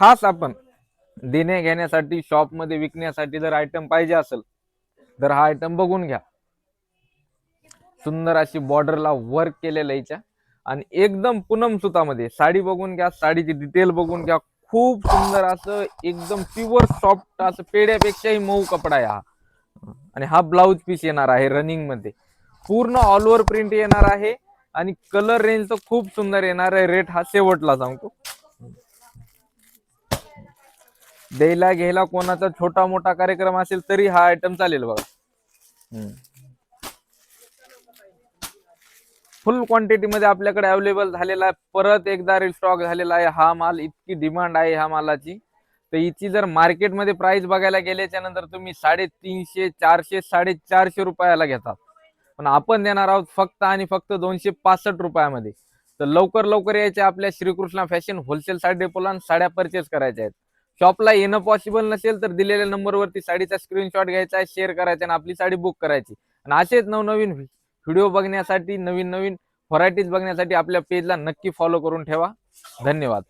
खास आपण देण्या घेण्यासाठी शॉप मध्ये विकण्यासाठी जर आयटम पाहिजे असेल तर हा आयटम बघून घ्या. सुंदर अशी बॉर्डरला वर्क केलेलं याच्या आणि एकदम पूनम सुतामध्ये साडी बघून घ्या, साडीची डिटेल बघून घ्या. खूप सुंदर असं एकदम प्युअर सॉफ्ट असं पेड्यापेक्षाही मऊ कपडा आहे हा. आणि हा ब्लाउज पीस येणार आहे रनिंग मध्ये, पूर्ण ऑल ओव्हर प्रिंट येणार आहे आणि कलर रेंज तर खूप सुंदर येणार आहे. रेट हा शेवटला सांगतो. द्यायला घ्यायला कोणाचा छोटा मोठा कार्यक्रम असेल तरी हा आयटम चालेल बघा. फुल क्वांटिटी मध्ये आपल्याकडे अवेलेबल झालेला आहे. परत एकदा रिस्टॉक झालेला आहे हा माल. इतकी डिमांड आहे ह्या मालाची, तर हिची जर मार्केटमध्ये प्राइस बघायला गेल्याच्या नंतर तुम्ही 350, 400, 450 रुपयाला घेतात, पण आपण देणार आहोत फक्त आणि फक्त 265 रुपयामध्ये. तर लवकर लवकर यायचे आपल्या श्रीकृष्णा फॅशन होलसेल साडी डेपोला साड्या परचेस करायच्या आहेत. शॉपला येणं पॉसिबल नसेल तर दिलेल्या नंबरवरती साडीचा स्क्रीनशॉट घ्यायचा आहे, शेअर करायचा आणि आपली साडी बुक करायची. आणि असेच नवनवीन व्हिडिओ बघण्यासाठी, नवीन नवीन व्हरायटीज बघण्यासाठी आपल्या पेजला नक्की फॉलो करून ठेवा. धन्यवाद.